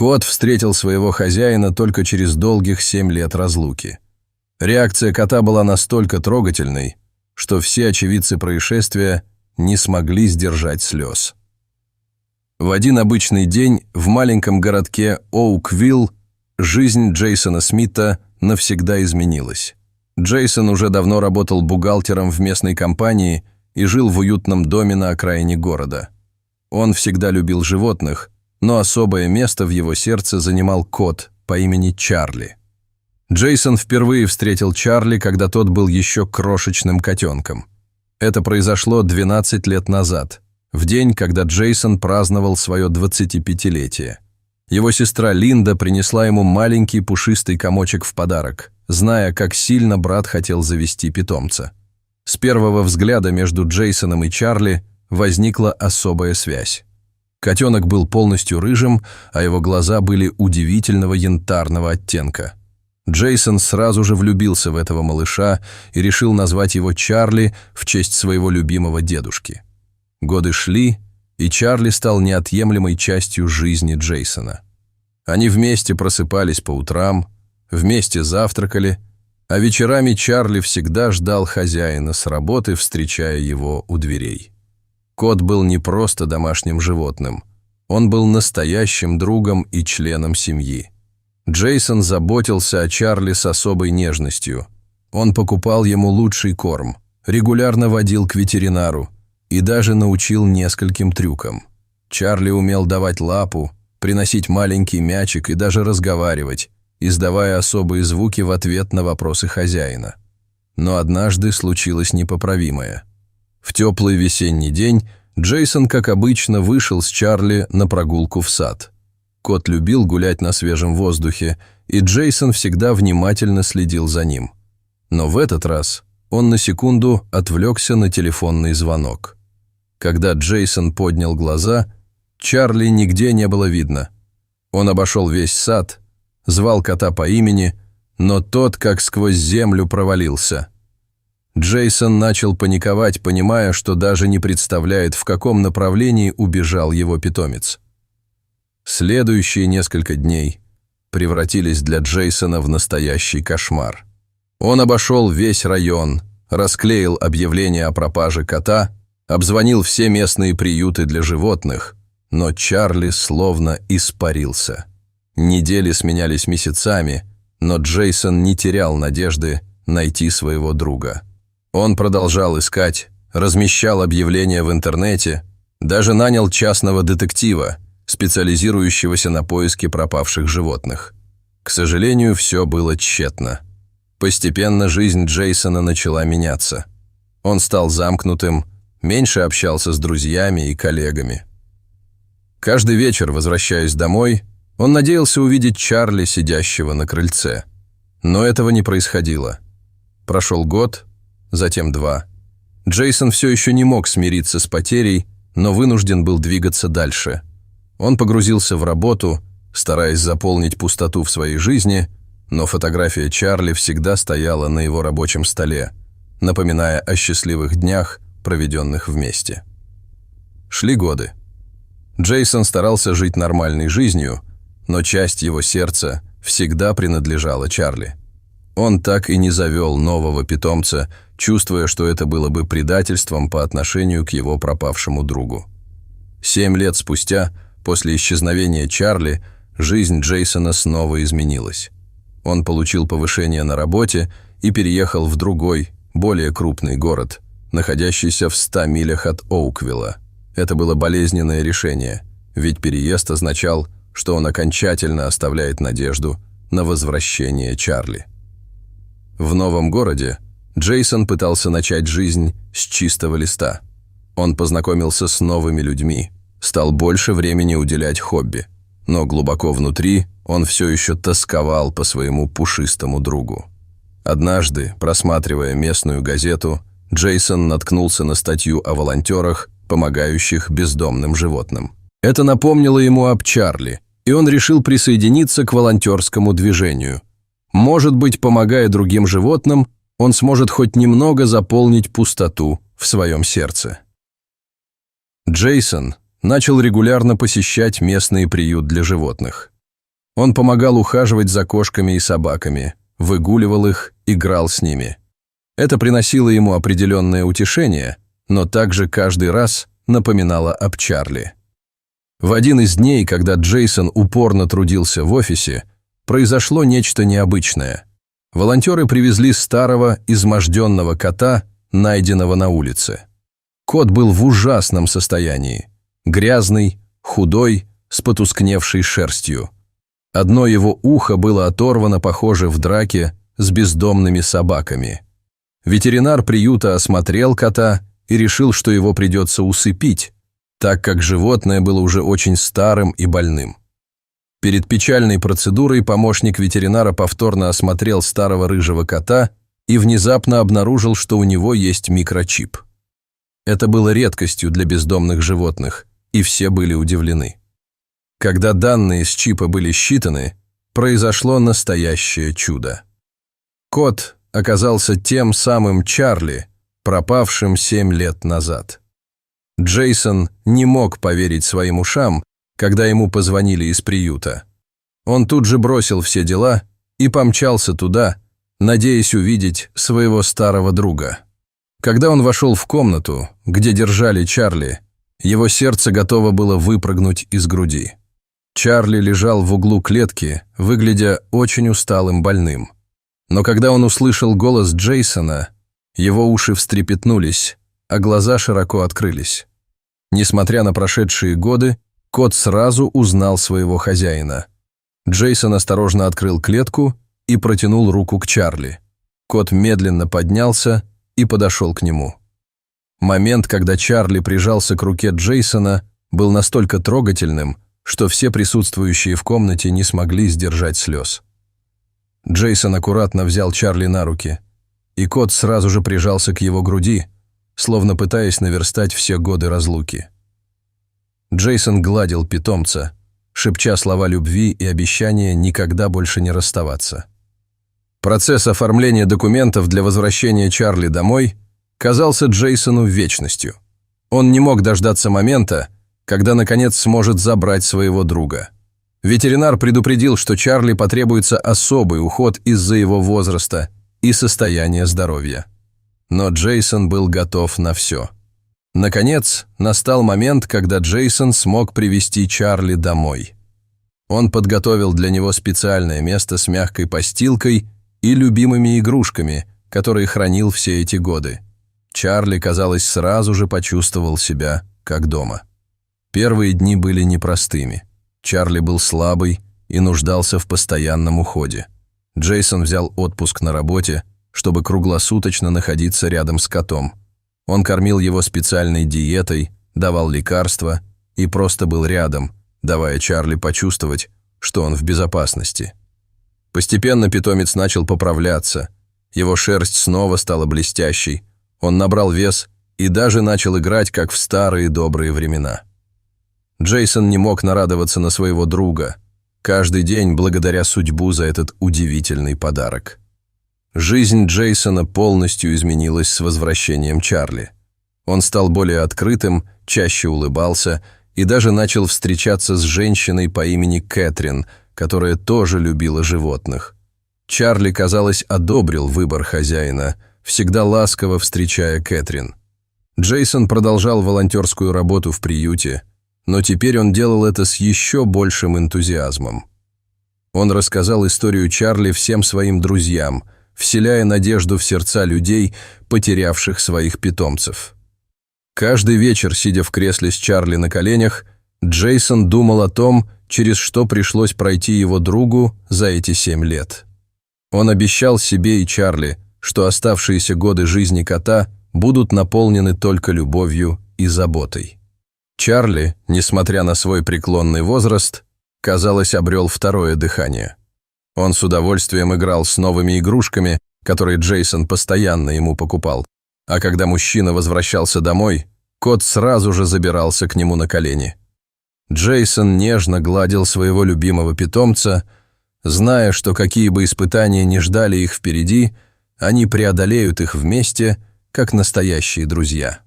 Кот встретил своего хозяина только через долгих 7 лет разлуки. Реакция кота была настолько трогательной, что все очевидцы происшествия не смогли сдержать слез. В один обычный день в маленьком городке Оуквилл жизнь Джейсона Смита навсегда изменилась. Джейсон уже давно работал бухгалтером в местной компании и жил в уютном доме на окраине города. Он всегда любил животных, но особое место в его сердце занимал кот по имени Чарли. Джейсон впервые встретил Чарли, когда тот был еще крошечным котенком. Это произошло 12 лет назад, в день, когда Джейсон праздновал свое 25-летие. Его сестра Линда принесла ему маленький пушистый комочек в подарок, зная, как сильно брат хотел завести питомца. С первого взгляда между Джейсоном и Чарли возникла особая связь. Котенок был полностью рыжим, а его глаза были удивительного янтарного оттенка. Джейсон сразу же влюбился в этого малыша и решил назвать его Чарли в честь своего любимого дедушки. Годы шли, и Чарли стал неотъемлемой частью жизни Джейсона. Они вместе просыпались по утрам, вместе завтракали, а вечерами Чарли всегда ждал хозяина с работы, встречая его у дверей. Кот был не просто домашним животным, он был настоящим другом и членом семьи. Джейсон заботился о Чарли с особой нежностью. Он покупал ему лучший корм, регулярно водил к ветеринару и даже научил нескольким трюкам. Чарли умел давать лапу, приносить маленький мячик и даже разговаривать, издавая особые звуки в ответ на вопросы хозяина. Но однажды случилось непоправимое. В теплый весенний день Джейсон, как обычно, вышел с Чарли на прогулку в сад. Кот любил гулять на свежем воздухе, и Джейсон всегда внимательно следил за ним. Но в этот раз он на секунду отвлекся на телефонный звонок. Когда Джейсон поднял глаза, Чарли нигде не было видно. Он обошел весь сад, звал кота по имени, но тот как сквозь землю провалился. Джейсон начал паниковать, понимая, что даже не представляет, в каком направлении убежал его питомец. Следующие несколько дней превратились для Джейсона в настоящий кошмар. Он обошел весь район, расклеил объявления о пропаже кота, обзвонил все местные приюты для животных, но Чарли словно испарился. Недели сменялись месяцами, но Джейсон не терял надежды найти своего друга. Он продолжал искать, размещал объявления в интернете, даже нанял частного детектива, специализирующегося на поиске пропавших животных. К сожалению, все было тщетно. Постепенно жизнь Джейсона начала меняться. Он стал замкнутым, меньше общался с друзьями и коллегами. Каждый вечер, возвращаясь домой, он надеялся увидеть Чарли, сидящего на крыльце. Но этого не происходило. Прошел год, затем 2. Джейсон все еще не мог смириться с потерей, но вынужден был двигаться дальше. Он погрузился в работу, стараясь заполнить пустоту в своей жизни, но фотография Чарли всегда стояла на его рабочем столе, напоминая о счастливых днях, проведенных вместе. Шли годы. Джейсон старался жить нормальной жизнью, но часть его сердца всегда принадлежала Чарли. Он так и не завел нового питомца, чувствуя, что это было бы предательством по отношению к его пропавшему другу. 7 лет спустя, после исчезновения Чарли, жизнь Джейсона снова изменилась. Он получил повышение на работе и переехал в другой, более крупный город, находящийся в 100 милях от Оуквилла. Это было болезненное решение, ведь переезд означал, что он окончательно оставляет надежду на возвращение Чарли. В новом городе Джейсон пытался начать жизнь с чистого листа. Он познакомился с новыми людьми, стал больше времени уделять хобби, но глубоко внутри он все еще тосковал по своему пушистому другу. Однажды, просматривая местную газету, Джейсон наткнулся на статью о волонтерах, помогающих бездомным животным. Это напомнило ему об Чарли, и он решил присоединиться к волонтерскому движению. Может быть, помогая другим животным, он сможет хоть немного заполнить пустоту в своем сердце. Джейсон начал регулярно посещать местный приют для животных. Он помогал ухаживать за кошками и собаками, выгуливал их, играл с ними. Это приносило ему определенное утешение, но также каждый раз напоминало об Чарли. В один из дней, когда Джейсон упорно трудился в офисе, произошло нечто необычное. Волонтеры привезли старого, изможденного кота, найденного на улице. Кот был в ужасном состоянии. Грязный, худой, с потускневшей шерстью. Одно его ухо было оторвано, похоже, в драке с бездомными собаками. Ветеринар приюта осмотрел кота и решил, что его придется усыпить, так как животное было уже очень старым и больным. Перед печальной процедурой помощник ветеринара повторно осмотрел старого рыжего кота и внезапно обнаружил, что у него есть микрочип. Это было редкостью для бездомных животных, и все были удивлены. Когда данные с чипа были считаны, произошло настоящее чудо. Кот оказался тем самым Чарли, пропавшим 7 лет назад. Джейсон не мог поверить своим ушам, когда ему позвонили из приюта. Он тут же бросил все дела и помчался туда, надеясь увидеть своего старого друга. Когда он вошел в комнату, где держали Чарли, его сердце готово было выпрыгнуть из груди. Чарли лежал в углу клетки, выглядя очень усталым, больным. Но когда он услышал голос Джейсона, его уши встрепетнулись, а глаза широко открылись. Несмотря на прошедшие годы, кот сразу узнал своего хозяина. Джейсон осторожно открыл клетку и протянул руку к Чарли. Кот медленно поднялся и подошел к нему. Момент, когда Чарли прижался к руке Джейсона, был настолько трогательным, что все присутствующие в комнате не смогли сдержать слез. Джейсон аккуратно взял Чарли на руки, и кот сразу же прижался к его груди, словно пытаясь наверстать все годы разлуки. Джейсон гладил питомца, шепча слова любви и обещания никогда больше не расставаться. Процесс оформления документов для возвращения Чарли домой казался Джейсону вечностью. Он не мог дождаться момента, когда, наконец, сможет забрать своего друга. Ветеринар предупредил, что Чарли потребуется особый уход из-за его возраста и состояния здоровья. Но Джейсон был готов на все. Наконец, настал момент, когда Джейсон смог привести Чарли домой. Он подготовил для него специальное место с мягкой постилкой и любимыми игрушками, которые хранил все эти годы. Чарли, казалось, сразу же почувствовал себя как дома. Первые дни были непростыми. Чарли был слабый и нуждался в постоянном уходе. Джейсон взял отпуск на работе, чтобы круглосуточно находиться рядом с котом. Он кормил его специальной диетой, давал лекарства и просто был рядом, давая Чарли почувствовать, что он в безопасности. Постепенно питомец начал поправляться. Его шерсть снова стала блестящей. Он набрал вес и даже начал играть, как в старые добрые времена. Джейсон не мог нарадоваться на своего друга, каждый день благодаря судьбу за этот удивительный подарок. Жизнь Джейсона полностью изменилась с возвращением Чарли. Он стал более открытым, чаще улыбался и даже начал встречаться с женщиной по имени Кэтрин, которая тоже любила животных. Чарли, казалось, одобрил выбор хозяина, всегда ласково встречая Кэтрин. Джейсон продолжал волонтерскую работу в приюте, но теперь он делал это с еще большим энтузиазмом. Он рассказал историю Чарли всем своим друзьям, вселяя надежду в сердца людей, потерявших своих питомцев. Каждый вечер, сидя в кресле с Чарли на коленях, Джейсон думал о том, через что пришлось пройти его другу за эти 7 лет. Он обещал себе и Чарли, что оставшиеся годы жизни кота будут наполнены только любовью и заботой. Чарли, несмотря на свой преклонный возраст, казалось, обрел второе дыхание. Он с удовольствием играл с новыми игрушками, которые Джейсон постоянно ему покупал. А когда мужчина возвращался домой, кот сразу же забирался к нему на колени. Джейсон нежно гладил своего любимого питомца, зная, что какие бы испытания ни ждали их впереди, они преодолеют их вместе, как настоящие друзья.